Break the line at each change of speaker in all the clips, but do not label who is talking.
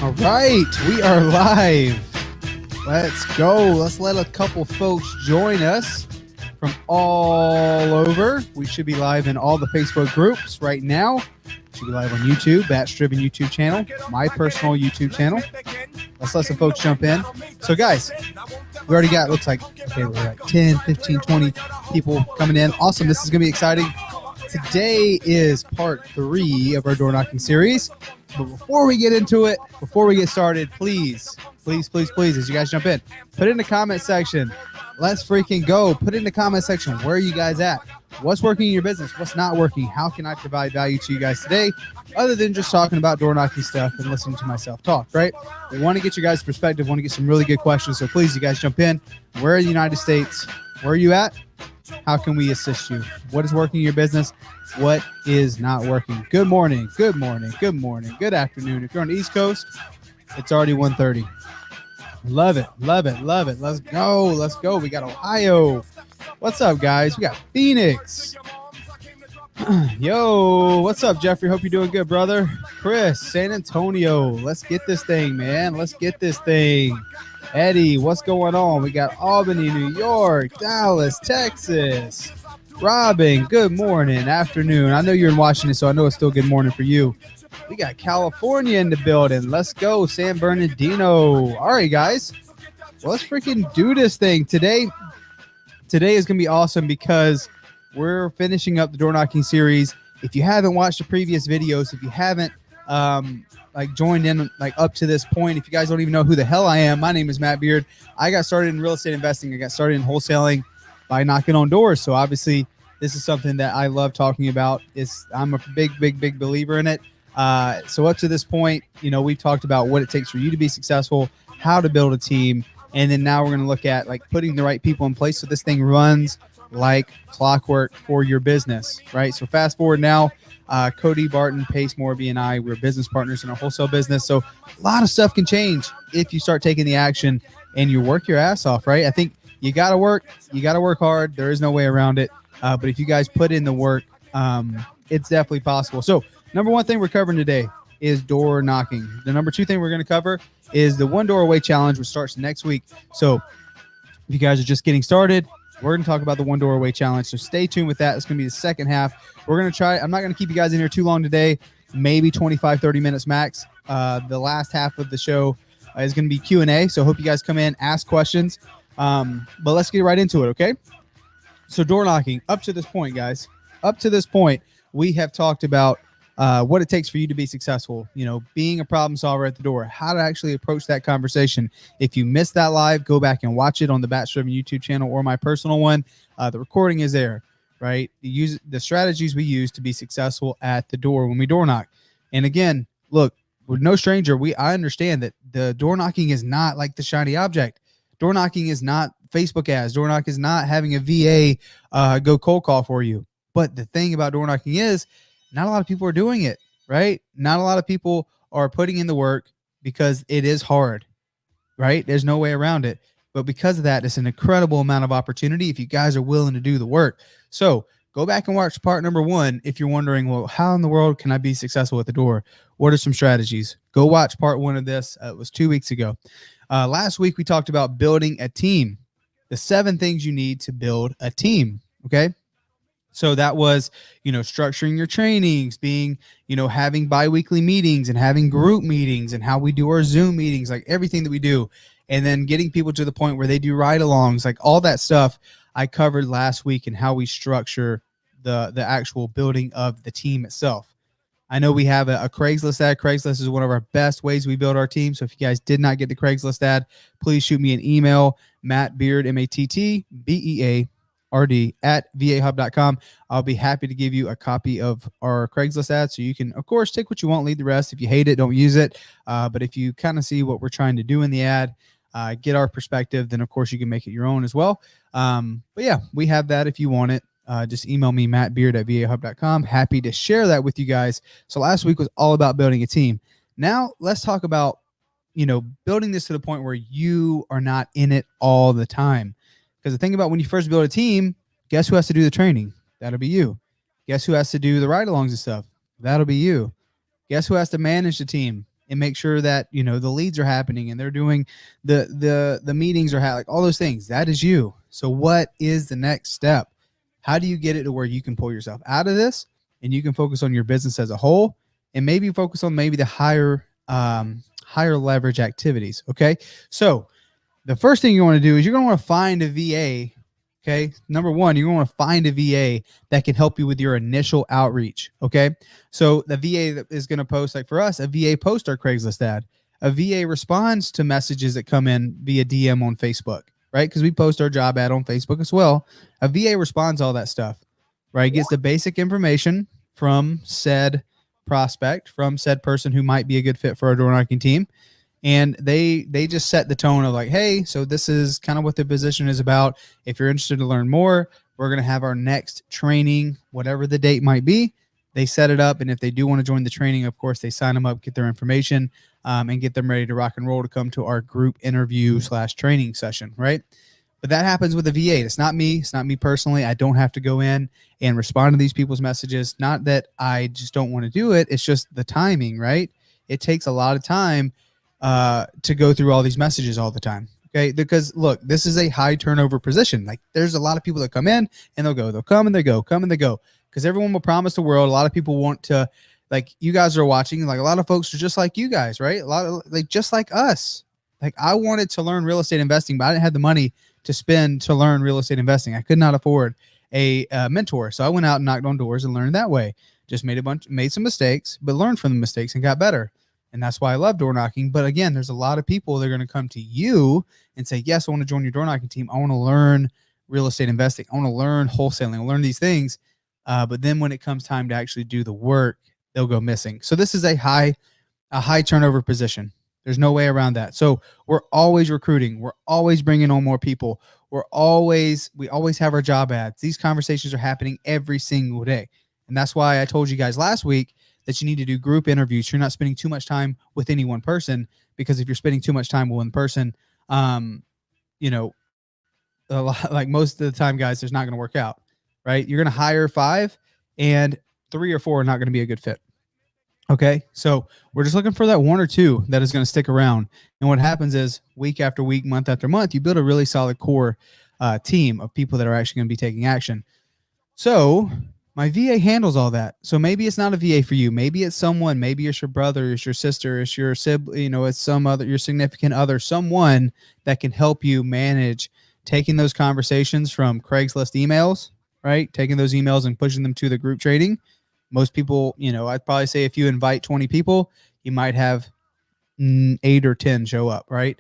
All right, we are live. Let's go. Let's let a couple folks join us from all over. We should be live in all the Facebook groups right now. We should be live on YouTube, BatchDriven YouTube channel, my personal YouTube channel. Let's let some folks jump in. So guys, we already got, looks like, okay, we're at 10, 15, 20 people coming in. Awesome. This is going to be exciting. Today is part 3 of our door knocking series. But before we get into it, before we get started, please, as you guys jump in, put it in the comment section. Let's freaking go. Put it in the comment section. Where are you guys at? What's working in your business? What's not working? How can I provide value to you guys today, other than just talking about door knocking stuff and listening to myself talk, right? We want to get your guys' perspective. Want to get some really good questions. So please, you guys jump in. Where in the United States? Where are you at? How can we assist you? What is working in your business? What is not working? Good morning. Good morning. Good morning. Good afternoon. If you're on the East Coast, it's already 1:30. Love it. Love it. Love it. Let's go. Let's go. We got Ohio. What's up, guys? We got Phoenix. Yo, what's up, Jeffrey? Hope you're doing good, brother. Chris, San Antonio. Let's get this thing, man. Let's get this thing. Eddie, what's going on? We got Albany, New York, Dallas, Texas. Robin, good morning, afternoon. I know you're in Washington, so I know it's still good morning for you. We got California in the building. Let's go, San Bernardino. All right, guys. Well, let's freaking do this thing. Today is going to be awesome because we're finishing up the door knocking series. If you haven't watched the previous videos, if you haven't joined in up to this point, if you guys don't even know who the hell I am, my name is Matt Beard. I got started in real estate investing. I got started in wholesaling by knocking on doors. So obviously this is something that I love talking about. I'm a big believer in it. So up to this point, we've talked about what it takes for you to be successful, how to build a team. And then now we're going to look at putting the right people in place so this thing runs like clockwork for your business, right? So fast forward now, Cody Barton, Pace Morby, and I, we're business partners in our wholesale business. So a lot of stuff can change if you start taking the action and you work your ass off, right? I think you got to work hard. There is no way around it. But if you guys put in the work, it's definitely possible. So number one thing we're covering today is door knocking. The number 2 thing we're going to cover is the 1 door away challenge, which starts next week. So if you guys are just getting started, we're going to talk about the 1 door away challenge. So stay tuned with that. It's going to be the second half. We're going to try. I'm not going to keep you guys in here too long today, maybe 25, 30 minutes max. The last half of the show is going to be Q&A. So hope you guys come in, ask questions. But let's get right into it, okay? So door knocking, up to this point, guys, we have talked about what it takes for you to be successful, being a problem solver at the door, how to actually approach that conversation. If you missed that live, go back and watch it on the BatchDriven YouTube channel or my personal one. The recording is there, right? Use the strategies we use to be successful at the door when we door knock. And again, look, we're no stranger. I understand that the door knocking is not like the shiny object. Door knocking is not Facebook ads. Door knock is not having a VA go cold call for you. But the thing about door knocking is not a lot of people are doing it, right? Not a lot of people are putting in the work because it is hard, right? There's no way around it. But because of that, it's an incredible amount of opportunity if you guys are willing to do the work. So go back and watch part number 1 if you're wondering, well, how in the world can I be successful at the door? What are some strategies? Go watch part 1 of this. It was 2 weeks ago. Last week, we talked about building a team, the 7 things you need to build a team, okay? So that was, structuring your trainings, being, having biweekly meetings and having group meetings and how we do our Zoom meetings, like everything that we do. And then getting people to the point where they do ride-alongs, like all that stuff I covered last week and how we structure the actual building of the team itself. I know we have a Craigslist ad. Craigslist is one of our best ways we build our team. So if you guys did not get the Craigslist ad, please shoot me an email, mattbeard, MATTBEARD @vahub.com. I'll be happy to give you a copy of our Craigslist ad. So you can, of course, take what you want, leave the rest. If you hate it, don't use it. But if you kind of see what we're trying to do in the ad, get our perspective, then of course you can make it your own as well. But yeah, we have that if you want it. Just email me, mattbeard@vahub.com. Happy to share that with you guys. So last week was all about building a team. Now let's talk about, building this to the point where you are not in it all the time. Because the thing about when you first build a team, guess who has to do the training? That'll be you. Guess who has to do the ride-alongs and stuff? That'll be you. Guess who has to manage the team and make sure that the leads are happening and they're doing the meetings are like all those things. That is you. So what is the next step? How do you get it to where you can pull yourself out of this and you can focus on your business as a whole, and maybe focus on maybe the higher leverage activities? Okay, so the first thing you want to do is you're going to want to find a VA. Okay. Number one, you're going to want to find a VA that can help you with your initial outreach. Okay. So the VA that is going to post, like for us, a VA posts our Craigslist ad. A VA responds to messages that come in via DM on Facebook, right? Because we post our job ad on Facebook as well. A VA responds to all that stuff, right? Gets the basic information from said prospect, from said person who might be a good fit for our door knocking team, and they just set the tone of like, hey, so this is kind of what the position is about. If you're interested to learn more, we're going to have our next training, whatever the date might be. They set it up, and if they do want to join the training, of course, they sign them up, get their information, and get them ready to rock and roll to come to our group interview / training session, right? But that happens with a VA. It's not me. It's not me personally. I don't have to go in and respond to these people's messages. Not that I just don't want to do it. It's just the timing, right? It takes a lot of time to go through all these messages all the time. Okay. Because look, this is a high turnover position. Like there's a lot of people that come in and they'll come and they go, come and they go. Because everyone will promise the world. A lot of people want to, like you guys are watching, like a lot of folks are just like you guys, right? A lot of like just like us. Like I wanted to learn real estate investing, but I didn't have the money to spend to learn real estate investing. I could not afford a mentor. So I went out and knocked on doors and learned that way. Just made some mistakes, but learned from the mistakes and got better. And that's why I love door knocking. But again, there's a lot of people that are going to come to you and say, yes, I want to join your door knocking team. I want to learn real estate investing. I want to learn wholesaling. I want to learn these things. But then when it comes time to actually do the work, they'll go missing. So this is a high turnover position. There's no way around that. So we're always recruiting. We're always bringing on more people. We always have our job ads. These conversations are happening every single day. And that's why I told you guys last week that you need to do group interviews. You're not spending too much time with any one person, because if you're spending too much time with one person, like most of the time, guys, there's not going to work out, right? You're going to hire 5 and 3 or 4 are not going to be a good fit. Okay. So we're just looking for that 1 or 2 that is going to stick around. And what happens is week after week, month after month, you build a really solid core team of people that are actually going to be taking action. So my VA handles all that. So maybe it's not a VA for you. Maybe it's someone, maybe it's your brother, it's your sister, it's your sibling, it's some other, your significant other, someone that can help you manage taking those conversations from Craigslist emails, right? Taking those emails and pushing them to the group trading. Most people, I'd probably say if you invite 20 people, you might have 8 or 10 show up, right?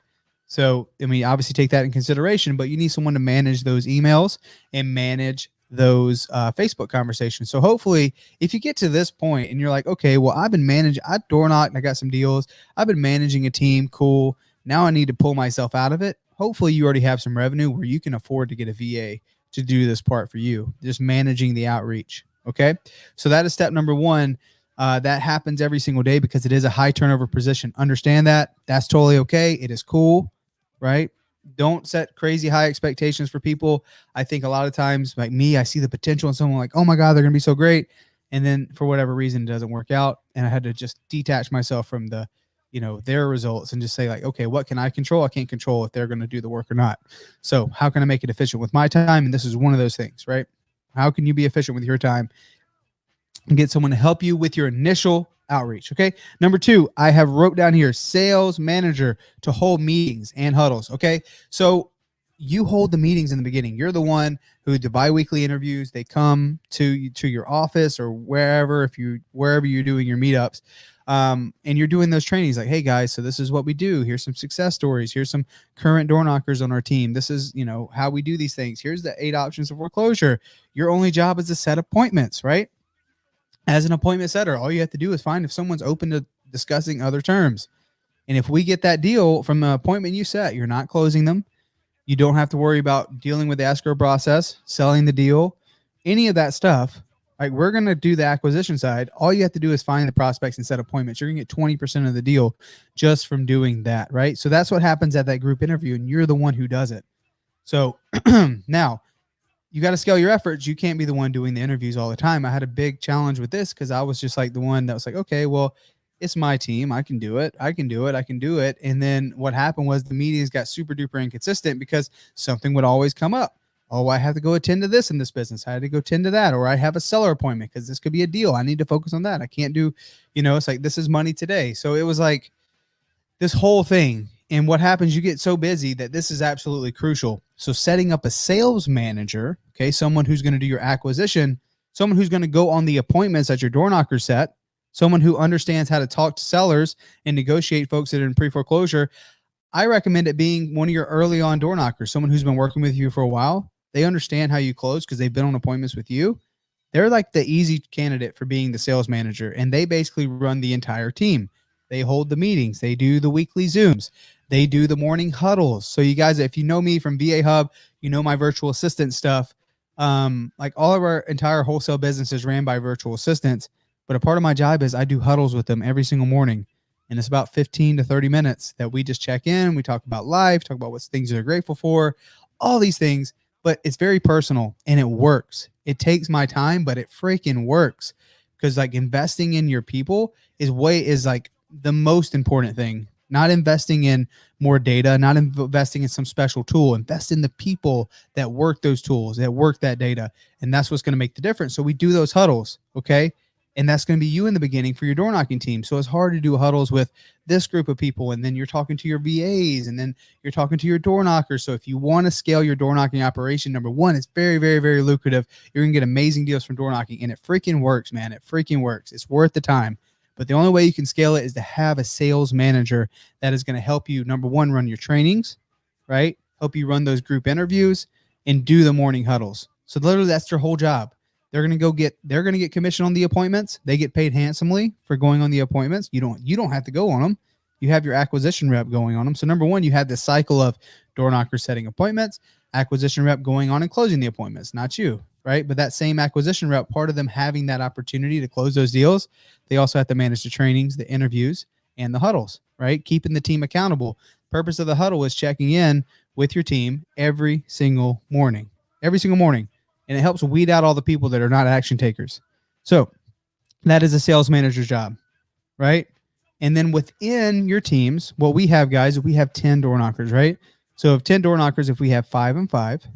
So, obviously take that in consideration, but you need someone to manage those emails and manage those Facebook conversations. So hopefully if you get to this point and you're like, okay, well, I door knocked, I got some deals. I've been managing a team. Cool. Now I need to pull myself out of it. Hopefully you already have some revenue where you can afford to get a VA to do this part for you, just managing the outreach. Okay. So that is step number 1. That happens every single day because it is a high turnover position. Understand that. That's totally okay. It is cool, right? Don't set crazy high expectations for people. I think a lot of times, like me, I see the potential in someone like, oh my God, they're going to be so great. And then for whatever reason, it doesn't work out. And I had to just detach myself from their results and just say like, okay, what can I control? I can't control if they're going to do the work or not. So how can I make it efficient with my time? And this is one of those things, right? How can you be efficient with your time and get someone to help you with your initial outreach? Okay. Number 2, I have wrote down here, sales manager to hold meetings and huddles. Okay. So you hold the meetings in the beginning. You're the one who the biweekly interviews, they come to your office or wherever you're doing your meetups. And you're doing those trainings like, hey guys, so this is what we do. Here's some success stories. Here's some current door knockers on our team. This is, how we do these things. Here's the 8 options of foreclosure. Your only job is to set appointments, right? As an appointment setter, all you have to do is find if someone's open to discussing other terms. And if we get that deal from the appointment you set, you're not closing them. You don't have to worry about dealing with the escrow process, selling the deal, any of that stuff. Like, we're going to do the acquisition side. All you have to do is find the prospects and set appointments. You're going to get 20% of the deal just from doing that, right? So that's what happens at that group interview, and you're the one who does it. So now you got to scale your efforts. You can't be the one doing the interviews all the time. I had a big challenge with this because I was just like the one that was like, okay, well, it's my team. I can do it. I can do it. I can do it. And then what happened was the meetings got super duper inconsistent because something would always come up. Oh, I have to go attend to this in this business. I had to go attend to that. Or I have a seller appointment because this could be a deal. I need to focus on that. I can't do, it's like, this is money today. So it was like this whole thing. And what happens, you get so busy that this is absolutely crucial. So setting up a sales manager, okay, someone who's going to do your acquisition, someone who's going to go on the appointments that your door knocker set, someone who understands how to talk to sellers and negotiate folks that are in pre-foreclosure. I recommend it being one of your early on door knockers, someone who's been working with you for a while. They understand how you close because they've been on appointments with you. They're like the easy candidate for being the sales manager, and they basically run the entire team. They hold the meetings. They do the weekly Zooms. They do the morning huddles. So you guys, if you know me from VA Hub, you know my virtual assistant stuff. Like all of our entire wholesale business is ran by virtual assistants, but a part of my job is I do huddles with them every single morning. And it's about 15 to 30 minutes that we just check in. We talk about life, talk about what things they're grateful for, all these things, but it's very personal and it works. It takes my time, but it freaking works. Because like investing in your people is like the most important thing. Not investing in more data, not investing in some special tool. Invest in the people that work those tools, that work that data. And that's what's going to make the difference. So we do those huddles, okay? And that's going to be you in the beginning for your door knocking team. So it's hard to do huddles with this group of people. And then you're talking to your VAs and then you're talking to your door knockers. So if you want to scale your door knocking operation, number one, it's very, very, very lucrative. You're going to get amazing deals from door knocking, and it freaking works, man. It freaking works. It's worth the time. But the only way you can scale it is to have a sales manager that is going to help you, number one, run your trainings, right? Help you run those group interviews and do the morning huddles. So literally that's their whole job. They're going to get commission on the appointments. They get paid handsomely for going on the appointments. You don't have to go on them. You have your acquisition rep going on them. So number one, you have this cycle of door knockers setting appointments, acquisition rep going on and closing the appointments, not you, right? But that same acquisition rep, part of them having that opportunity to close those deals, they also have to manage the trainings, the interviews, and the huddles, right? Keeping the team accountable. Purpose of the huddle is checking in with your team every single morning. And it helps weed out all the people that are not action takers. So that is a sales manager's job, right? And then within your teams, what we have, guys, we have 10 door knockers, right? So if 10 door knockers, if we have 5 and 5,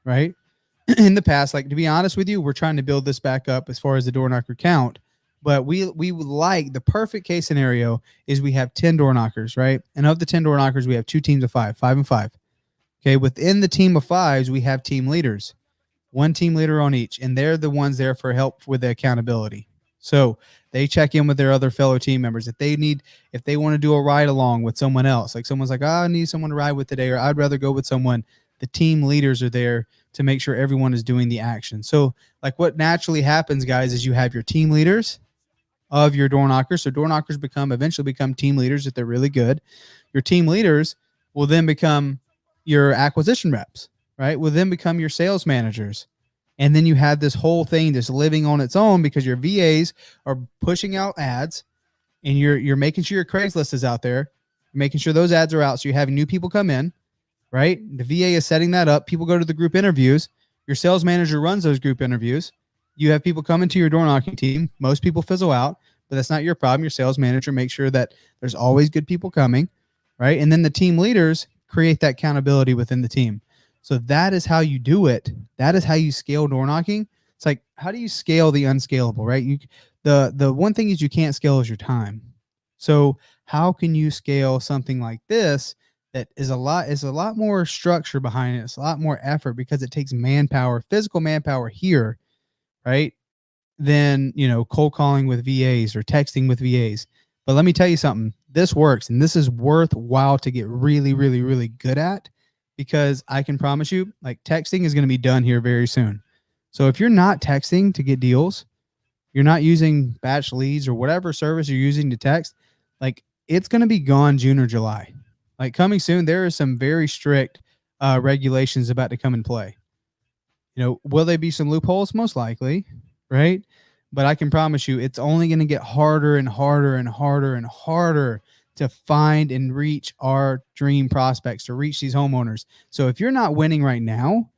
right? In the past, like, to be honest with you, we're trying to build this back up as far as the door knocker count. But we would like, the perfect case scenario is we have 10 door knockers, right? And of the 10 door knockers, we have 2 teams of 5 and 5. Okay, within the team of 5s, we have team leaders. 1 team leader on each, and they're the ones there for help with the accountability. So they check in with their other fellow team members. If they want to do a ride along with someone else, like someone's like, I need someone to ride with today, or I'd rather go with someone, the team leaders are there to make sure everyone is doing the action. So like what naturally happens, guys, is you have your team leaders of your door knockers. So door knockers eventually become team leaders if they're really good. Your team leaders will then become your acquisition reps, right? Will then become your sales managers. And then you have this whole thing just living on its own because your VAs are pushing out ads, and you're making sure your Craigslist is out there, making sure those ads are out. So you're having new people come in, right? The VA is setting that up. People go to the group interviews. Your sales manager runs those group interviews. You have people come into your door knocking team. Most people fizzle out, but that's not your problem. Your sales manager makes sure that there's always good people coming, right? And then the team leaders create that accountability within the team. So that is how you do it. That is how you scale door knocking. It's like, how do you scale the unscalable, right? The one thing is you can't scale is your time. So how can you scale something like this that is a lot more structure behind it? It's a lot more effort because it takes manpower, physical manpower here, right? Than, cold calling with VAs or texting with VAs. But let me tell you something. This works, and this is worthwhile to get really, really, really good at, because I can promise you, like, texting is going to be done here very soon. So if you're not texting to get deals, you're not using batch leads or whatever service you're using to text, like, it's going to be gone June or July. Like, coming soon, there are some very strict regulations about to come in play. Will there be some loopholes? Most likely, right? But I can promise you, it's only going to get harder and harder and harder and harder to find and reach our dream prospects, to reach these homeowners. So if you're not winning right now,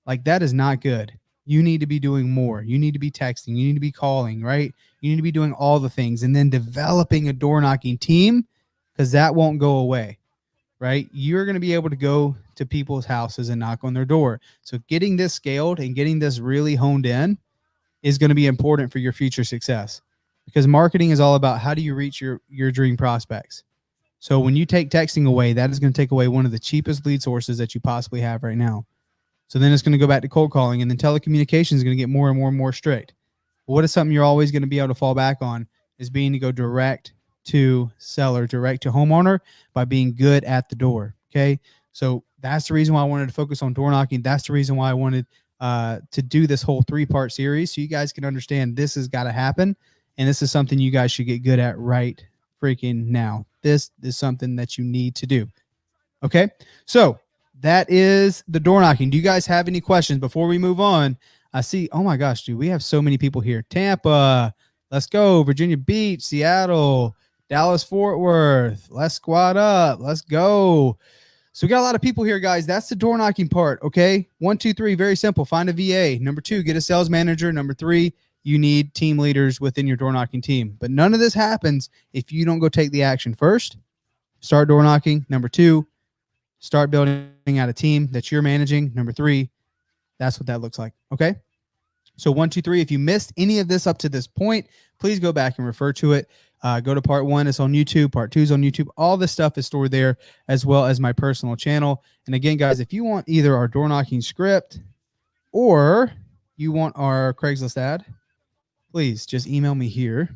like, that is not good. you need to be doing more. You need to be texting. You need to be calling, right? You need to be doing all the things and then developing a door knocking team because that won't go away, right? You're going to be able to go to people's houses and knock on their door. So getting this scaled and getting this really honed in is going to be important for your future success because marketing is all about how do you reach your dream prospects. So when you take texting away, that is going to take away one of the cheapest lead sources that you possibly have right now. So then it's going to go back to cold calling, and then telecommunications is going to get more and more and more strict. But what is something you're always going to be able to fall back on is being to go direct to seller, direct to homeowner by being good at the door. Okay. So that's the reason why I wanted to focus on door knocking. That's the reason why I wanted to do this whole 3-part series so you guys can understand this has got to happen. And this is something you guys should get good at right freaking now. This is something that you need to do. Okay. So that is the door knocking. Do you guys have any questions before we move on? I see. Oh my gosh, dude, we have so many people here. Tampa, let's go. Virginia Beach, Seattle, Dallas, Fort Worth. Let's squad up. Let's go. So we got a lot of people here, guys. That's the door knocking part. Okay. 1, 2, 3. Very simple. Find a VA. Number 2, get a sales manager. Number 3, you need team leaders within your door knocking team. But none of this happens if you don't go take the action first. Start door knocking. Number 2, start building out a team that you're managing. Number 3, that's what that looks like. Okay. So 1, 2, 3. If you missed any of this up to this point, please go back and refer to it. Go to part 1. It's on YouTube. Part 2 is on YouTube. All this stuff is stored there, as well as my personal channel. And again, guys, if you want either our door knocking script or you want our Craigslist ad, please just email me here.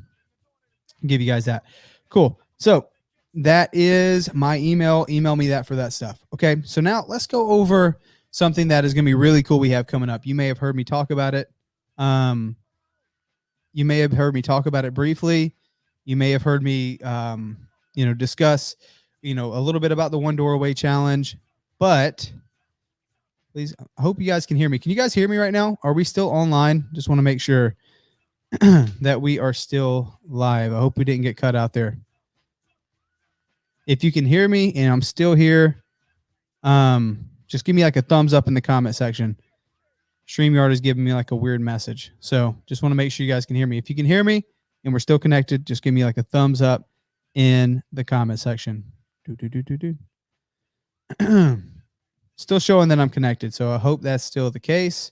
I'll give you guys that. Cool. So that is my email. Email me that for that stuff. Okay. So now let's go over something that is going to be really cool we have coming up. You may have heard me talk about it. You may have heard me talk about it briefly. You may have heard me, discuss, a little bit about the One Door Away Challenge. But please, I hope you guys can hear me. Can you guys hear me right now? Are we still online? Just want to make sure that we are still live. I hope we didn't get cut out there. If you can hear me and I'm still here, just give me like a thumbs up in the comment section. StreamYard is giving me like a weird message. So just want to make sure you guys can hear me. If you can hear me and we're still connected, just give me like a thumbs up in the comment section. Still showing that I'm connected. So I hope that's still the case.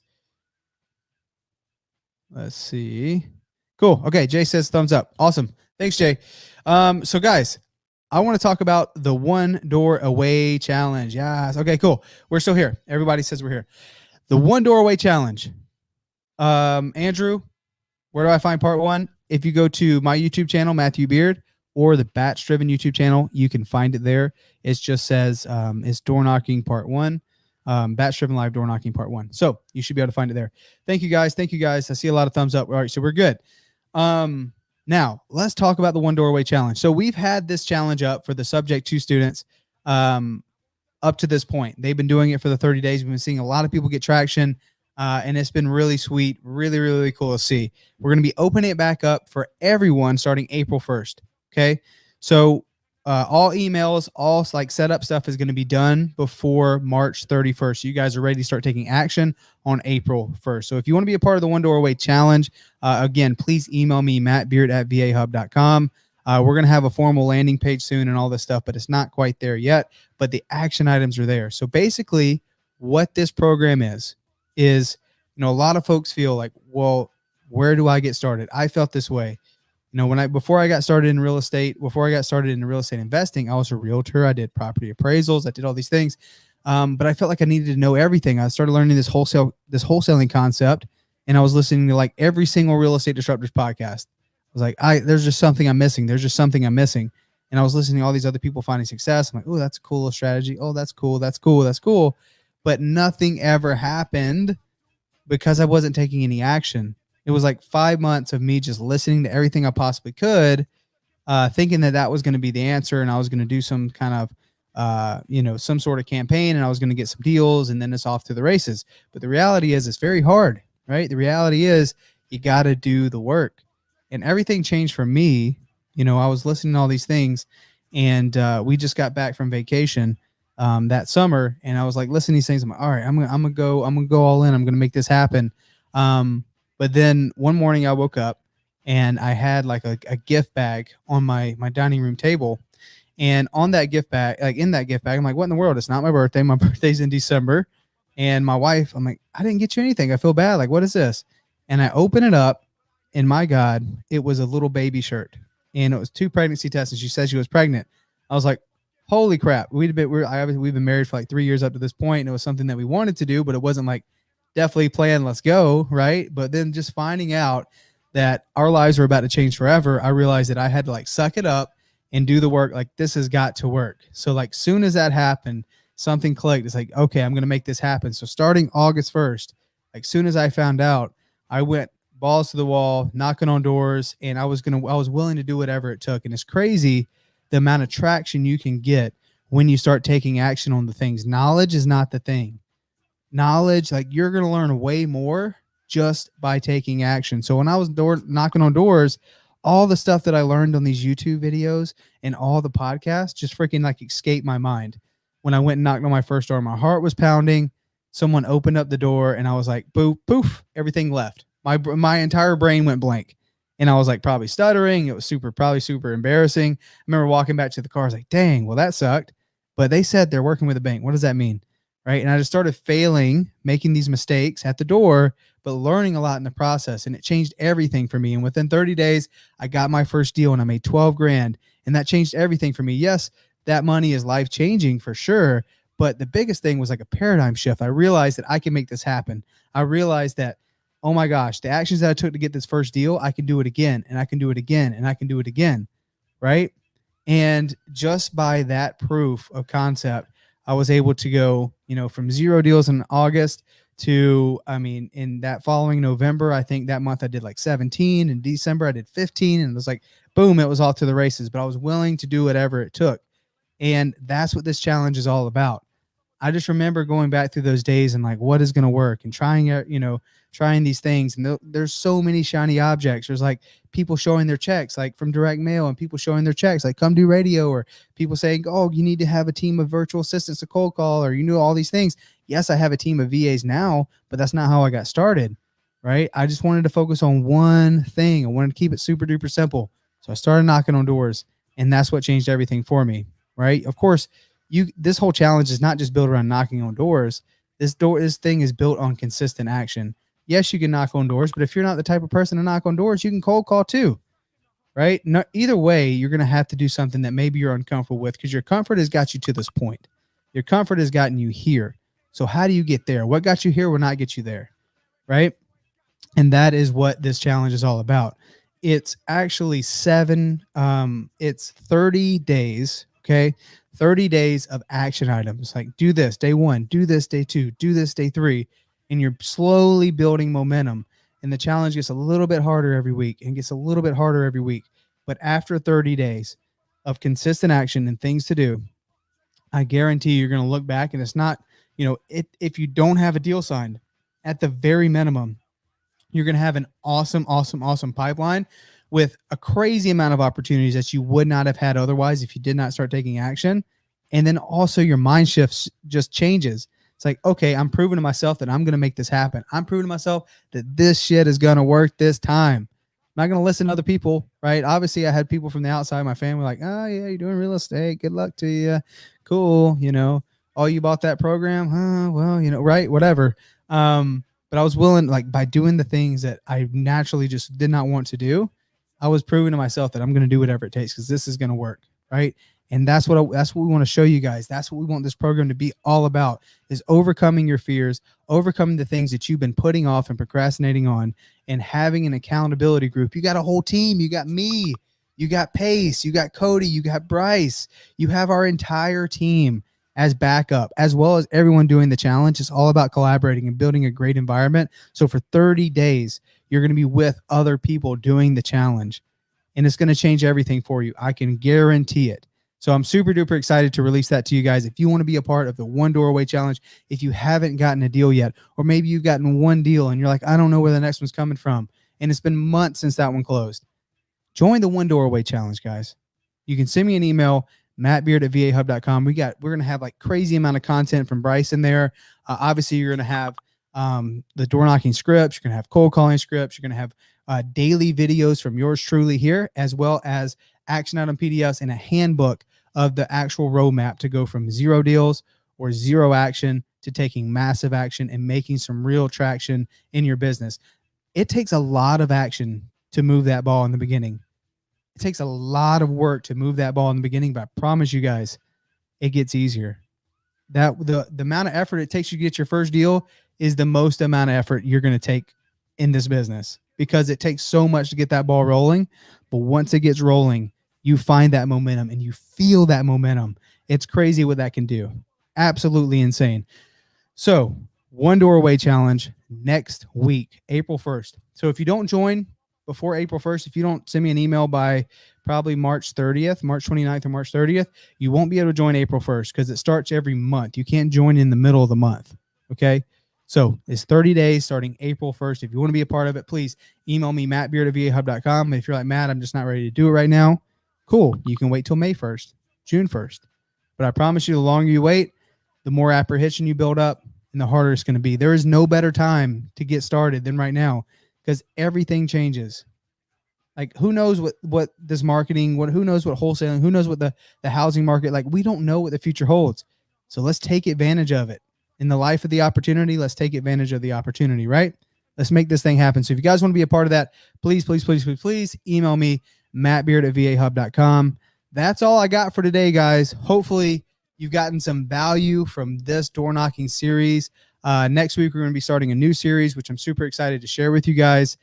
Let's see. Cool. Okay. Jay says thumbs up. Awesome. Thanks, Jay. So guys, I want to talk about the One Door Away Challenge. Yes. Okay, cool. We're still here. Everybody says we're here. The One Door Away Challenge. Andrew, where do I find part 1? If you go to my YouTube channel, Matthew Beard, or the BatchDriven YouTube channel, you can find it there. It just says it's Door Knocking Part 1. BatchDriven Live Door Knocking Part 1. So you should be able to find it there. Thank you guys. Thank you guys. I see a lot of thumbs up. All right, so we're good. Now let's talk about the One Door Away Challenge. So we've had this challenge up for the Subject 2 students up to this point. They've been doing it for the 30 days. We've been seeing a lot of people get traction, and it's been really sweet, really, really cool to see. We're going to be opening it back up for everyone starting April 1st. Okay. So all emails, all like setup stuff is going to be done before March 31st. So you guys are ready to start taking action on April 1st. So if you want to be a part of the One Door Away Challenge, again, please email me, mattbeard@vahub.com. We're going to have a formal landing page soon and all this stuff, but it's not quite there yet. But the action items are there. So basically what this program is, a lot of folks feel like, well, where do I get started? I felt this way. Before I got started in real estate, before I got started in real estate investing, I was a realtor. I did property appraisals. I did all these things. But I felt like I needed to know everything. I started learning this wholesaling concept, and I was listening to like every single Real Estate Disruptors podcast. I was like, there's just something I'm missing. There's just something I'm missing. And I was listening to all these other people finding success. I'm like, oh, that's a cool strategy. Oh, that's cool. That's cool. That's cool. But nothing ever happened because I wasn't taking any action. It was like 5 months of me just listening to everything I possibly could, thinking that was going to be the answer, and I was going to do some kind of, some sort of campaign, and I was going to get some deals, and then it's off to the races. But the reality is it's very hard, right? The reality is you got to do the work. And everything changed for me. I was listening to all these things, and we just got back from vacation that summer, and I was like listening to these things. I'm like, all right, I'm gonna go all in. I'm gonna make this happen. But then one morning I woke up and I had like a gift bag on my dining room table. And on that gift bag, like in that gift bag, I'm like, what in the world? It's not my birthday. My birthday's in December. And my wife, I'm like, I didn't get you anything. I feel bad. Like, what is this? And I open it up, and my God, it was a little baby shirt. And it was 2 pregnancy tests, and she said she was pregnant. I was like, holy crap. We've been married for like 3 years up to this point, and it was something that we wanted to do, but it wasn't like definitely planned, let's go, right? But then just finding out that our lives were about to change forever, I realized that I had to like suck it up and do the work. Like, this has got to work. So like soon as that happened, something clicked. It's like, okay, I'm going to make this happen. So starting August 1st, like soon as I found out, I went balls to the wall, knocking on doors, and I was willing to do whatever it took. And it's crazy the amount of traction you can get when you start taking action on the things. Knowledge is not the thing. Knowledge, like you're going to learn way more just by taking action. So when I was knocking on doors, all the stuff that I learned on these YouTube videos and all the podcasts just freaking like escaped my mind. When I went and knocked on my first door, my heart was pounding. Someone opened up the door and I was like, boo, poof, everything left. My entire brain went blank. And I was like probably stuttering. It was probably super embarrassing. I remember walking back to the car. I was like, dang, well, that sucked. But they said they're working with a bank. What does that mean? Right. And I just started failing, making these mistakes at the door, but learning a lot in the process. And it changed everything for me. And within 30 days, I got my first deal and I made 12 grand. And that changed everything for me. Yes, that money is life changing for sure. But the biggest thing was like a paradigm shift. I realized that I can make this happen. I realized that, oh my gosh, the actions that I took to get this first deal, I can do it again, and I can do it again, and I can do it again. Right. And just by that proof of concept, I was able to go, from 0 deals in August to, in that following November, I think that month I did like 17. In December, I did 15. And it was like, boom, it was off to the races. But I was willing to do whatever it took. And that's what this challenge is all about. I just remember going back through those days and like, what is going to work, and trying these things. And there's so many shiny objects. There's like people showing their checks, like from direct mail, and people showing their checks, like come do radio, or people saying, oh, you need to have a team of virtual assistants to cold call, or all these things. Yes, I have a team of VAs now, but that's not how I got started, right? I just wanted to focus on one thing. I wanted to keep it super duper simple. So I started knocking on doors, and that's what changed everything for me, right? Of course, this whole challenge is not just built around knocking on doors. This thing is built on consistent action. Yes, you can knock on doors, but if you're not the type of person to knock on doors, you can cold call too, right? No, either way, you're going to have to do something that maybe you're uncomfortable with, because your comfort has got you to this point. Your comfort has gotten you here. So how do you get there? What got you here will not get you there, right? And that is what this challenge is all about. It's actually it's 30 days, okay? 30 days of action items. Like, do this day 1, do this day 2, do this day 3, and you're slowly building momentum. And the challenge gets a little bit harder every week, and gets a little bit harder every week. But after 30 days of consistent action and things to do, I guarantee you're going to look back, and it's not, if you don't have a deal signed, at the very minimum, you're going to have an awesome pipeline with a crazy amount of opportunities that you would not have had otherwise if you did not start taking action. And then also your mind shifts just changes. It's like, okay, I'm proving to myself that I'm going to make this happen. I'm proving to myself that this shit is going to work this time. I'm not going to listen to other people, right? Obviously, I had people from the outside of my family like, oh, yeah, you're doing real estate. Good luck to you. Cool. Oh, you bought that program? Huh? Well, right? Whatever. But I was willing, like by doing the things that I naturally just did not want to do, I was proving to myself that I'm going to do whatever it takes, because this is going to work, right? And that's what we want to show you guys. That's what we want this program to be all about, is overcoming your fears, overcoming the things that you've been putting off and procrastinating on, and having an accountability group. You got a whole team. You got me. You got Pace. You got Cody. You got Bryce. You have our entire team as backup, as well as everyone doing the challenge. It's all about collaborating and building a great environment. So for 30 days, you're going to be with other people doing the challenge, and it's going to change everything for you. I can guarantee it. So I'm super duper excited to release that to you guys. If you want to be a part of the One Doorway Challenge, if you haven't gotten a deal yet, or maybe you've gotten one deal and you're like, I don't know where the next one's coming from, and it's been months since that one closed, join the One Doorway Challenge, guys. You can send me an email, mattbeard@vahub.com. We're going to have like crazy amount of content from Bryce in there. Obviously, you're going to have the door knocking scripts. You're going to have cold calling scripts. You're going to have daily videos from yours truly here, as well as action item PDFs and a handbook of the actual roadmap to go from 0 deals or 0 action to taking massive action and making some real traction in your business. It takes a lot of action to move that ball in the beginning. It takes a lot of work to move that ball in the beginning, but I promise you guys, it gets easier. That the amount of effort it takes you to get your first deal is the most amount of effort you're going to take in this business, because it takes so much to get that ball rolling. But once it gets rolling, you find that momentum and you feel that momentum. It's crazy what that can do. Absolutely insane. So, one door away challenge next week, April 1st. So if you don't join before April 1st, if you don't send me an email by probably March 30th, March 29th or March 30th, you won't be able to join April 1st because it starts every month. You can't join in the middle of the month. Okay. So it's 30 days starting April 1st. If you want to be a part of it, please email me, mattbeard@vahub.com. If you're like, Matt, I'm just not ready to do it right now, cool. You can wait till May 1st, June 1st. But I promise you, the longer you wait, the more apprehension you build up and the harder it's going to be. There is no better time to get started than right now, because everything changes. Like, who knows what this marketing, who knows what wholesaling, who knows what the housing market, like, we don't know what the future holds. So let's take advantage of it. In the life of the opportunity, let's take advantage of the opportunity, right? Let's make this thing happen. So if you guys want to be a part of that, please email me, mattbeard@vahub.com. That's all I got for today, guys. Hopefully you've gotten some value from this door knocking series. Next week, we're going to be starting a new series, which I'm super excited to share with you guys.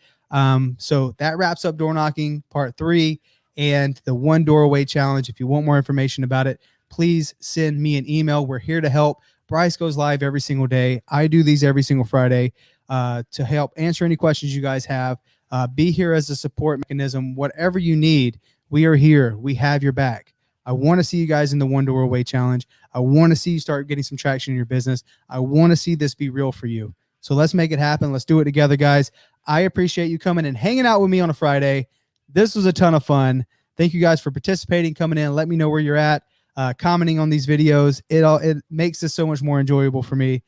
So that wraps up door knocking part 3 and the one door away challenge. If you want more information about it, please send me an email. We're here to help. Bryce goes live every single day. I do these every single Friday to help answer any questions you guys have. Be here as a support mechanism. Whatever you need, we are here. We have your back. I want to see you guys in the one door away challenge. I want to see you start getting some traction in your business. I want to see this be real for you. So let's make it happen. Let's do it together, guys. I appreciate you coming and hanging out with me on a Friday. This was a ton of fun. Thank you guys for participating, coming in. Let me know where you're at, commenting on these videos. It makes this so much more enjoyable for me.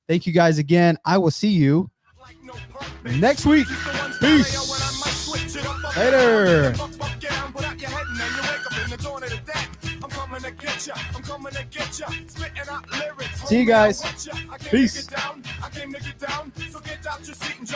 Thank you guys again. I will see you next week. Peace. Later. See you guys. Peace.